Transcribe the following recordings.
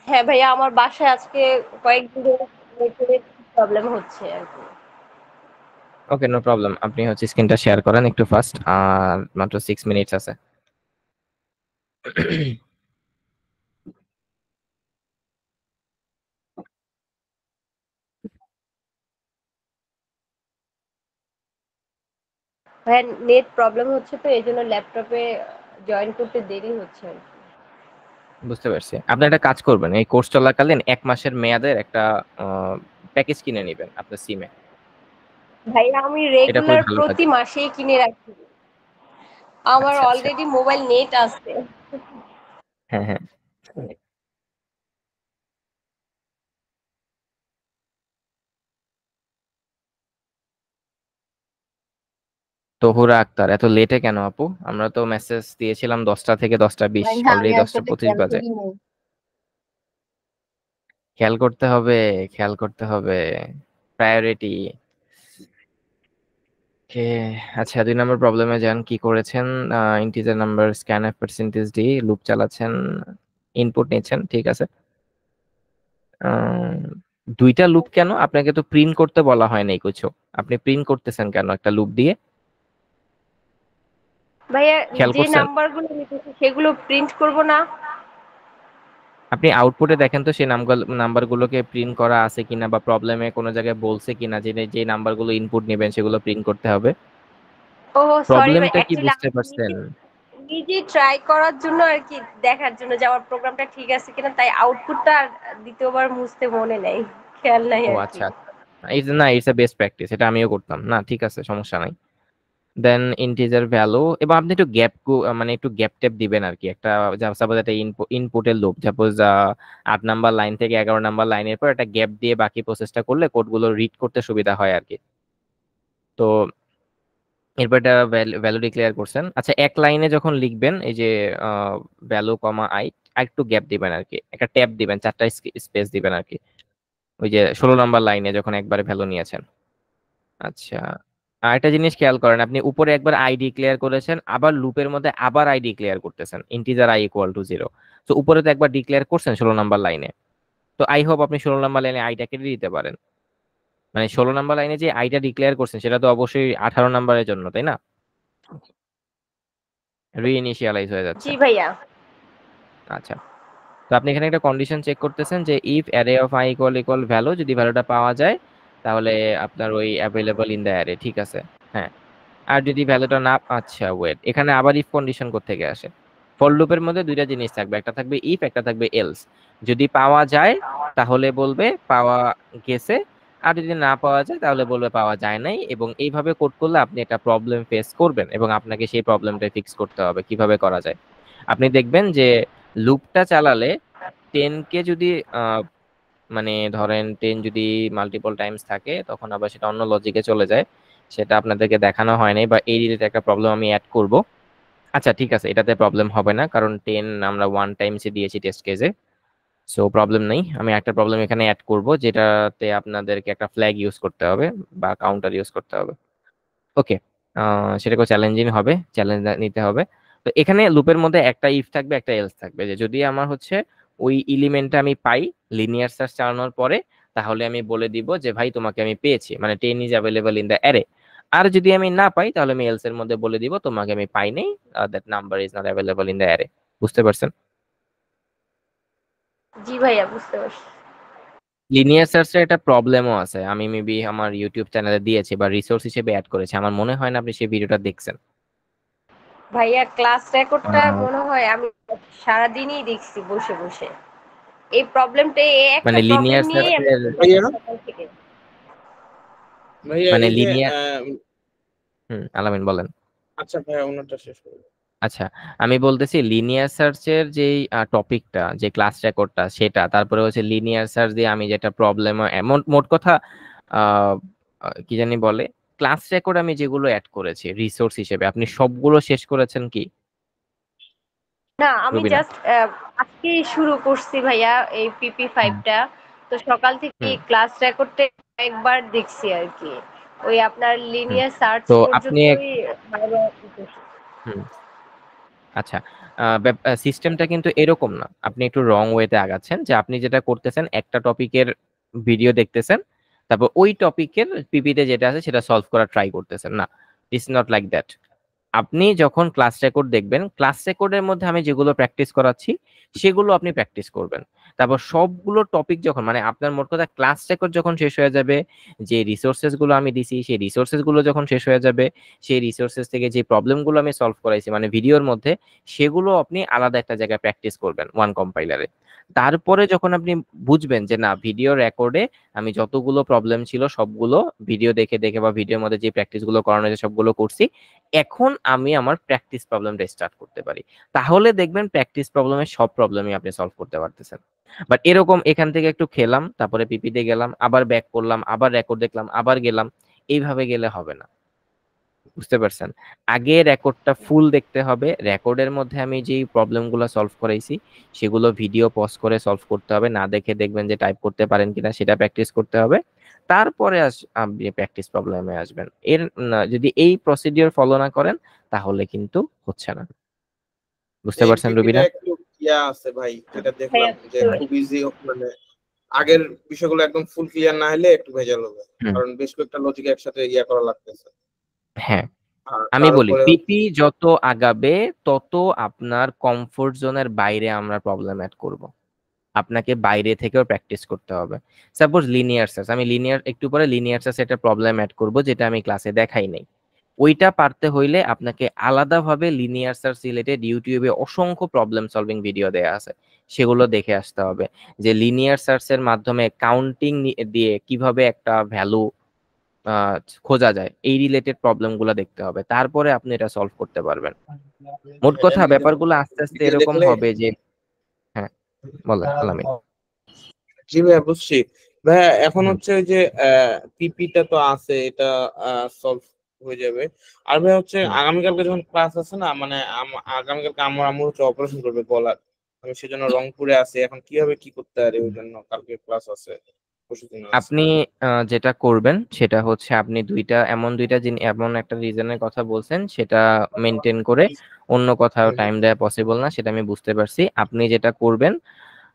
হ্যাঁ ভাইয়া, আমার বাসায় আজকে কয়েকদিন ধরে নেটের প্রবলেম হচ্ছে আর কি। ওকে, নো প্রবলেম। আপনি হচ্ছে স্ক্রিনটা শেয়ার করেন একটু ফার্স্ট, আর মাত্র 6 মিনিটস আছে। ভাইয়া নেট প্রবলেম হচ্ছে, তো এই জন্য ল্যাপটপে জয়েন করতে দেরি হচ্ছে আর কি। বুঝতে পারছি। আপনি একটা কাজ করবেন, এই কোর্স চলাকালীন 1 মাসের মেয়াদের একটা প্যাকেজ কিনে নেবেন আপনার সিমে। ভাইয়া আমি এটা খুবই রেগুলার ভালো প্রতি কাজে। মাসেই কিনে রাখি, আমার আচ্ছা আচ্ছা। অলরেডি মোবাইল নেট আছে। হ্যাঁ হ্যাঁ। তহুরা আক্তার, এত লেটে কেন আপু? আমরা তো মেসেজ দিয়েছিলাম 10টা থেকে 10টা 20, ভাইয়া আমি অলরেডি দশটা আসলে পঁচিশ খেয়াল বাজে। করি নাই। খেয়াল করতে হবে, খেয়াল করতে হবে, প্রায়োরিটি। কে? আচ্ছা, 2 নম্বর প্রবলেমে যান। কি করেছেন? Integer number scanf percentage D loop চালাচ্ছেন, ইনপুট নিচ্ছেন, ঠিক আছে। আহ, দুইটা লুপ কেন? আপনাকে তো প্রিন্ট করতে বলা হয় নাই কিছু। আপনি প্রিন্ট করতেছেন কেন একটা লুপ দিয়ে? ভাইয়া খেয়াল যে করছেন? নাম্বারগুলো নিতেছি সেগুলো প্রিন্ট করব না? আপনি আউটপুটে দেখেন তো সেই নাম্বারগুলোকে প্রিন্ট করা আছে কিনা, বা প্রবলেমে কোনো জায়গায় বলছে কিনা যে যে নাম্বারগুলো ইনপুট নেবেন সেগুলো প্রিন্ট করতে হবে। ও সরি ভাই, প্রবলেমটা কি অ্যাকচুয়ালি বুঝতে আমি পারছেন? নিজে ট্রাই করার জন্য আর কি, দেখার জন্য যে আমার প্রোগ্রামটা ঠিক আছে কিনা, তাই আউটপুটটা আর দ্বিতীয়বার মুছতে মনে নেই, খেয়াল নাই ও আর কি। আচ্ছা আচ্ছা। ইটস এ বেস্ট প্র্যাকটিস, এটা আমিও করতাম না, ঠিক আছে, সমস্যা নাই। দেন ইন্টিজার ভ্যালু, এবং আপনি একটু গ্যাপ, মানে একটু গ্যাপ ট্যাপ দিবেন আর কি। একটা সাপোজ একটা ইনপুটের লুপ, সাপোজ 8 নাম্বার লাইন থেকে 11 নাম্বার লাইনের পর একটা গ্যাপ দিয়ে বাকি প্রসেসটা করলে কোডগুলো রিড করতে সুবিধা হয় আর কি। তো এরপর একটা ভ্যালু ডিক্লেয়ার করছেন। আচ্ছা, এক লাইনে যখন লিখবেন এই যে ভ্যালু কমা আই, একটু গ্যাপ দিবেন আর কি, একটা ট্যাব দিবেন, 4টা স্পেস দিবেন আর কি। ওই যে 16 নম্বর লাইনে যখন একবারে ভ্যালু নিয়েছেন। আচ্ছা, আর একটা জিনিস খেয়াল করেন, আপনি উপরে একবার আই ডিক্লেয়ার করেছেন, আবার লুপের মধ্যে আবার আই ডিক্লেয়ার করতেছেন, ইন্টিজার আই ইকুয়াল টু 0। তো উপরে তো একবার ডিক্লেয়ার করছেন 16 নম্বর লাইনে, তো আই হোপ আপনি 16 নম্বর লাইনে আইটা কেটে দিতে পারেন। মানে 16 নম্বর লাইনে যে আইটা ডিক্লেয়ার করছেন সেটা তো অবশ্যই 18 নম্বরের জন্য, তাই না? রিইনিশিয়ালাইজ হয়ে যাচ্ছে। জি ভাইয়া। আচ্ছা, তো আপনি এখানে একটা কন্ডিশন চেক করতেছেন যে if array of I equal equal value, যদি ভ্যালুটা পাওয়া যায় তাহলে আপনার ওই অ্যাভেলেবল ইন দ্য অ্যারে, ঠিক আছে। হ্যাঁ। আর যদি ভ্যালুটা না, আচ্ছা ওয়েট, এখানে আবার ইফ কন্ডিশন থেকে আসে। ফর লুপের মধ্যে দুইটা জিনিস থাকবে, একটা থাকবে ইফ, একটা থাকবে এলস। যদি পাওয়া যায় তাহলে বলবে পাওয়া গেছে, আর যদি না পাওয়া যায় তাহলে বলবে পাওয়া যায় নাই। এবং এইভাবে কোড করলে আপনি একটা প্রবলেম ফেস করবেন, এবং আপনাকে সেই প্রবলেমটা ফিক্স করতে হবে। কিভাবে করা যায়? আপনি দেখবেন যে লুপটা চালালে 10 কে যদি আহ, মানে ধরেন 10 যদি মাল্টিপল টাইমস থাকে, তখন আবার সেটা অন্য লজিকে চলে যায়। সেটা আপনাদেরকে দেখানো হয় নাই, বা এই রিলেটেড একটা প্রবলেম আমি অ্যাড করব। আচ্ছা ঠিক আছে, এটাতে প্রবলেম হবে না, কারণ 10 আমরা 1 টাইমসে দিয়েছি টেস্ট কেসে। সো প্রবলেম নেই। আমি একটা প্রবলেম এখানে অ্যাড করব, যেটাতে আপনাদেরকে একটা ফ্ল্যাগ ইউজ করতে হবে বা কাউন্টার ইউজ করতে হবে। ওকে। সেটাকে চ্যালেঞ্জিং হবে, চ্যালেঞ্জ নিতে হবে। তো এখানে লুপের মধ্যে একটা ইফ থাকবে, একটা এলস থাকবে, যে যদি আমার হচ্ছে ওই এলিমেন্টটা আমি পাই লিনিয়ার সার্চ চালানোর পরে, তাহলে আমি বলে দিব যে ভাই তোমাকে আমি পেয়েছি, মানে 10 is available in the array. আর যদি আমি না পাই তাহলে আমি এলস এর মধ্যে বলে দিব তোমাকে আমি পাই নাই, that number is not available in the array. বুঝতে পারছেন? জি ভাইয়া, বুঝতে পারছি। লিনিয়ার সার্চের একটা প্রবলেমও আছে, আমি মেবি আমার ইউটিউব চ্যানেলে দিয়েছি বা রিসোর্স হিসেবে অ্যাড করেছি, আমার মনে হয় না আপনি সেই ভিডিওটা দেখছেন। ভাইয়া ক্লাস রেকর্ডটা মনে হয় আমি সারাদিনই দেখছি বসে বসে। এই প্রবলেমটা, এই একটা মানে প্রবলেম লিনিয়ার নিয়েই আমি সার্চের, বসে ভাইয়া সকাল থেকে। ভাইয়া মানে এই যে লিনিয়ার, আলামিন বলেন। আচ্ছা ভাইয়া ওনারটা শেষ করুন। আচ্ছা, আমি বলতেছি লিনিয়ার সার্চের যেই টপিকটা, যে ক্লাস রেকর্ডটা, সেটা তারপরে হচ্ছে লিনিয়ার সার্চ দিয়ে আমি যেটা প্রবলেম, এমন মোট কথা আহ, কি জানি বলে, ক্লাস রেকর্ড আমি যেগুলো অ্যাড করেছি রিসোর্স হিসেবে, আপনি সবগুলো শেষ করেছেন কি না, আমি রুবিনা? জাস্ট আজকেই শুরু করছি ভাইয়া এই পিপি হুম। ফাইভটা। তো সকাল থেকে হুম। ক্লাস রেকর্ডটা একবার দেখছি আর কি। ওই আপনার হুম। লিনিয়ার সার্চ তো আপনি পর্যন্তই বারবার দেখছি। হুম, আচ্ছা, সিস্টেমটা কিন্তু এরকম না, আপনি একটু রং ওয়েতে আগাচ্ছেন। যে আপনি যেটা করতেছেন, একটা টপিকের ভিডিও দেখতেছেন, তারপর ওই টপিকের পিপিতে যেটা আছে সেটা সলভ করার ট্রাই করতেছেন। না, ইটস নট লাইক দ্যাট। আপনি যখন ক্লাস রেকর্ড দেখবেন, ক্লাস রেকর্ডের মধ্যে আমি যেগুলো প্র্যাকটিস করাচ্ছি সেগুলো আপনি প্র্যাকটিস করবেন। তারপর সবগুলো টপিক যখন, মানে আপনার মোট কথা ক্লাস রেকর্ড যখন শেষ হয়ে যাবে, যে রিসোর্সেস গুলো আমি দিছি সেই রিসোর্সেস গুলো যখন শেষ হয়ে যাবে, সেই রিসোর্সেস থেকে যে প্রবলেম গুলো আমি সলভ করাইছি মানে ভিডিওর মধ্যে, সেগুলো আপনি আলাদা একটা জায়গায় প্র্যাকটিস করবেন ওয়ান কম্পাইলারে। তারপরে যখন আপনি বুঝবেন যে না, ভিডিও রেকর্ডে আমি যতগুলো প্রবলেম ছিল সবগুলো ভিডিও দেখে দেখে বা ভিডিওর মধ্যে যে প্র্যাকটিস গুলো করানো হয়েছে সবগুলো করছি, এখন আমি আমার প্র্যাকটিস প্রবলেমটা স্টার্ট করতে পারি। তাহলে দেখবেন প্র্যাকটিস প্রবলেমের সব প্রবলেমই আপনি সলভ করতে পারতেছেন। বাট এরকম এখান থেকে একটু খেলাম, তারপরে পিপিতে গেলাম, আবার ব্যাক করলাম, আবার রেকর্ড দেখলাম, আবার গেলাম, এইভাবে গেলে হবে না। বুঝতে পারছেন? আগে রেকর্ডটা ফুল দেখতে হবে। রেকর্ডের মধ্যে আমি যেই প্রবলেমগুলো সলভ করাইছি সেগুলো ভিডিও পজ করে সলভ করতে হবে। না দেখে দেখবেন যে টাইপ করতে পারেন কিনা সেটা প্র্যাকটিস করতে হবে। তারপরে আপনি প্র্যাকটিস প্রবলেমে আসবেন। যদি এই প্রসিডিওর ফলো না করেন তাহলে কিন্তু হচ্ছে না। বুঝতে এই পারছেন পিপিটা রুবিনা? একটু ইয়া আছে ভাই, যেটা দেখলাম ভাইয়া যে তো খুব ইজি, মানে আগের বিষয়গুলো একদম ফুল ক্লিয়ার না হলে একটু ভেজাল হবে, হুম, কারণ বেশ কয়েকটা লজিক একসাথে ইয়া করা লাগতেছে। হ্যাঁ। আর আমি তার বলি উপরে পিপি যত আগাবে তত আপনার কমফোর্ট জোনের বাইরে আমরা প্রবলেম অ্যাড করব। আপনাকে বাইরে থেকেও প্র্যাকটিস করতে হবে। সাপোজ লিনিয়ার সার্চ, আমি লিনিয়ার একটু পরে লিনিয়ার সার্চ একটা প্রবলেম অ্যাড করব যেটা আমি ক্লাসে দেখাই নাই। ওইটা পারতে হইলে আপনাকে আলাদাভাবে লিনিয়ার সার্চ রিলেটেড ইউটিউবে অসংখ্য প্রবলেম সলভিং ভিডিও দেয়া আছে, সেগুলো দেখে আসতে হবে। যে লিনিয়ার সার্চের মাধ্যমে কাউন্টিং দিয়ে কিভাবে একটা ভ্যালু আহ, খোঁজা যায়, এই রিলেটেড প্রবলেমগুলো দেখতে হবে, তারপরে আপনি এটা সলভ করতে পারবেন। মোট কথা এমনি ব্যাপারগুলো আস্তে আস্তে ভিডিও এরকম দেখলে। হবে যে, হ্যাঁ বলেন আলামিন। জি ভাইয়া বুঝছি। ভাইয়া এখন হুম, হচ্ছে ওই যে পিপিটা তো আছে, এটা সলভ হয়ে যাবে। আর ভাইয়া হচ্ছে হুম, আগামীকালকে যখন ক্লাস আছে না, মানে আগামীকালকে আমার আম্মু হচ্ছে অপারেশন করবে গলার। আমি সেজন্য রংপুরে আছি, এখন কিভাবে কি করতে পারি, ওই হুম। জন্য কালকে ক্লাস আছে, পরশুদিন আছে। আপনি যেটা করবেন সেটা হচ্ছে আপনি দুইটা এমন একটা রিজনের কথা বলছেন, সেটা মেনটেন করে অন্য কোথাও হুম, টাইম দেওয়া পসিবল না, সেটা আমি বুঝতে পারছি। আপনি যেটা করবেন,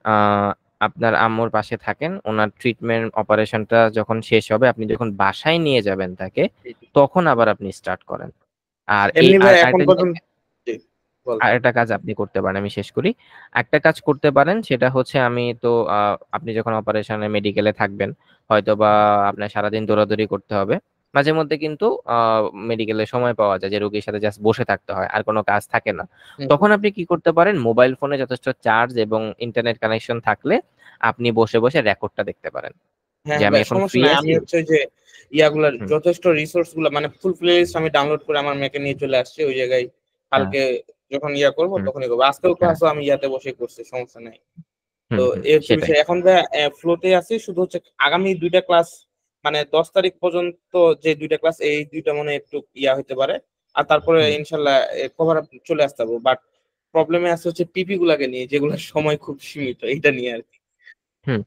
আহ, আপনার আম্মুর পাশে থাকেন, ওনার ট্রিটমেন্ট অপারেশনটা যখন শেষ হবে আপনি যখন বাসায় নিয়ে যাবেন তাকে, তখন আবার আপনি স্টার্ট করেন। আর এই এমনি আর ভাই এখন আরেকটা জিনিস, পর্যন্ত। জি, বল। আর একটা কাজ আপনি করতে পারেন, আমি শেষ করি। একটা কাজ করতে পারেন, সেটা হচ্ছে আমি তো আপনি যখন অপারেশনে মেডিকেলে থাকবেন, হয়তো বা আপনার সারাদিন দৌড়াদৌড়ি করতে হবে, মাঝে মধ্যে কিন্তু মেডিকেলে সময় পাওয়া যায় যে রোগীর সাথে জাস্ট বসে থাকতে হয়, আর কোনো কাজ থাকে না। হুম, হুম। তখন আপনি কি করতে পারেন, মোবাইল ফোনে যথেষ্ট চার্জ এবং ইন্টারনেট কানেকশন থাকলে আপনি বসে বসে রেকর্ডটা দেখতে পারেন হ্যাঁ যে হ্যাঁ আমি ভাই, এখন সমস্যা ফ্রি নাই। আমি আছি। হচ্ছে যে ইয়াগুলার হুম, যথেষ্ট রিসোর্স গুলা, মানে ফুল প্লে লিস্ট আমি ডাউনলোড করে আমার মেকে নিয়ে চলে আসছি ওই জায়গায়। হ্যাঁ, কালকে যখন ইয়া করবো হুম, তখনই করবো। আজকেও হ্যাঁ, ক্লাসও আমি ইয়াতে বসে করছি, সমস্যা নাই। তো হুম, হুম, এই হচ্ছে সেটাই। বিষয়। এখন ভাই ফ্লোতে আছি, শুধু হচ্ছে আগামী দুইটা ক্লাস, মানে 10 তারিখ পর্যন্ত যে দুইটা ক্লাস, এই দুইটা মনে হয় একটু ইয়া হতে পারে। আর তারপরে হুম, ইনশাল্লাহ কভার আপ চলে আসতে পারবো। বাট প্রবলেমে আছে হচ্ছে পিপি গুলাকে নিয়ে, যেগুলোর সময় খুব সীমিত, এইটা নিয়ে আর কি। হুম।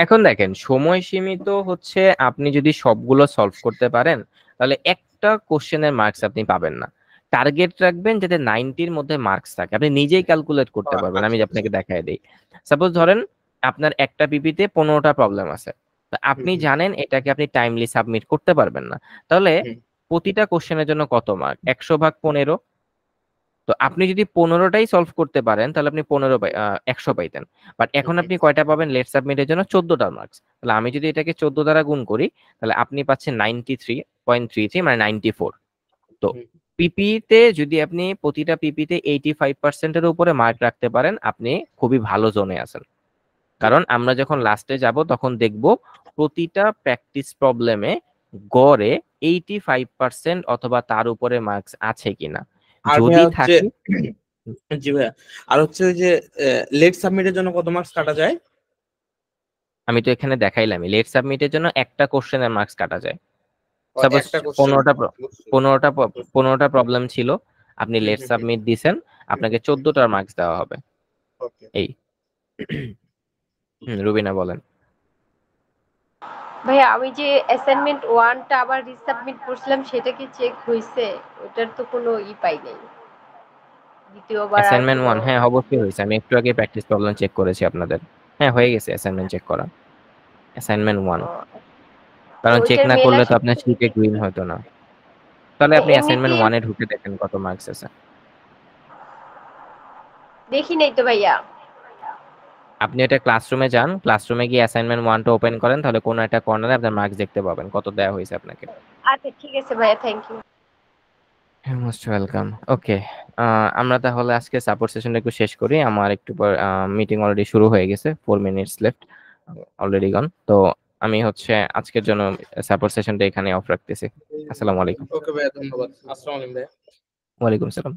এখন দেখেন, সময় সীমিত হচ্ছে, আপনি যদি সবগুলো সলভ করতে পারেন তাহলে একটা কোশ্চেনের মার্কস আপনি পাবেন না। টার্গেট রাখবেন যাতে 90-র মধ্যে মার্কস থাকে, আপনি নিজেই ক্যালকুলেট করতে পারবেন। আমি আচ্ছা আচ্ছা। আপনাকে দেখাই দিই। সাপোজ ধরেন আপনার একটা পিপিতে 15টা প্রবলেম আছে, তো হুম আপনি হুম জানেন এটাকে আপনি টাইমলি সাবমিট করতে পারবেন না, তাহলে হুম। প্রতিটা কোশ্চেনের জন্য কত মার্ক? 100/15। তো আপনি যদি 15টাই সলভ করতে পারেন তাহলে আপনি 100 পাইতেন। বাট হুম এখন হুম। আপনি কয়টা পাবেন লেট সাবমিটের জন্য? 14টা মার্কস। তাহলে আমি যদি এটাকে 14 দ্বারা গুণ করি তাহলে আপনি পাচ্ছেন 93.33, মানে 94। তো হুম। পিপিতে যদি আপনি প্রতিটা পিপিতে 85%-এর উপরে মার্ক রাখতে পারেন, আপনি খুবই ভালো জোনে আছেন। কারণ আমরা যখন লাস্টে যাব তখন দেখব প্রতিটা প্র্যাকটিস প্রবলেমে গড়ে 85% অথবা তার উপরে মার্কস আছে কিনা। আর যদি ভাইয়া হচ্ছে, থাকে, জি ভাইয়া, আর হচ্ছে ওই যে লেট সাবমিটের জন্য কত মার্কস কাটা যায়? আমি তো এখানে দেখাইলাম লেট সাবমিটের জন্য একটা কোশ্চেনের মার্কস কাটা যায়। ও, সাপোজ একটা কোশ্চেন। 15টা বুঝছি। 15টা 15টা প্রবলেম ছিল, আপনি হুম লেট হুম হুম। সাবমিট দিছেন, আপনাকে 14টার মার্কস দেওয়া হবে। ওকে। এই রুবিনা বলেন। ভাইয়া আমি যে অ্যাসাইনমেন্ট ওয়ানটা আবার রিসাবমিট করছিলাম সেটা কি চেক হয়েছে? ওটার তো কোনো পাই নাই, দ্বিতীয়বার আর অ্যাসাইনমেন্ট কোনো 1 হ্যাঁ অবশ্যই হয়েছে, আমি একটু আগে প্র্যাকটিস প্রবলেম চেক করেছি আপনাদের। হ্যাঁ হয়ে গেছে অ্যাসাইনমেন্ট চেক করা, অ্যাসাইনমেন্ট 1, ও, কারণ চেক ওইটার না মেল করলে তো আসে আপনার কি? শিটে গ্রিন হতো না। তাহলে আপনি এমনিতে অ্যাসাইনমেন্ট 1 এ ঢুকে দেখেন কত মার্কস আছে। দেখি নাই তো ভাইয়া। আপনি এটা ক্লাসরুমে যান, ক্লাসরুমে গিয়ে অ্যাসাইনমেন্ট 1টা ওপেন করেন, তাহলে কোনো একটা কর্নারে আপনার মার্কস দেখতে পাবেন কত দেওয়া হয়েছে আপনাকে। আচ্ছা ঠিক আছে ভাইয়া, thank you. Most welcome. Okay, আমরা তাহলে আজকে সাপোর্ট সেশনটা একটু শেষ করি, আমার একটু পর মিটিং অলরেডি শুরু হয়ে গেছে, 4 মিনিটস লেফট, অলরেডি গন। তো আমি হচ্ছে আজকের জন্য সাপোর্ট সেশনটা এখানে অফ রাখতেছি। আসসালামু আলাইকুম। ওকে ভাইয়া, ধন্যবাদ। আসসালামু আলাইকুম ভাইয়া। ওয়ালাইকুম সালাম।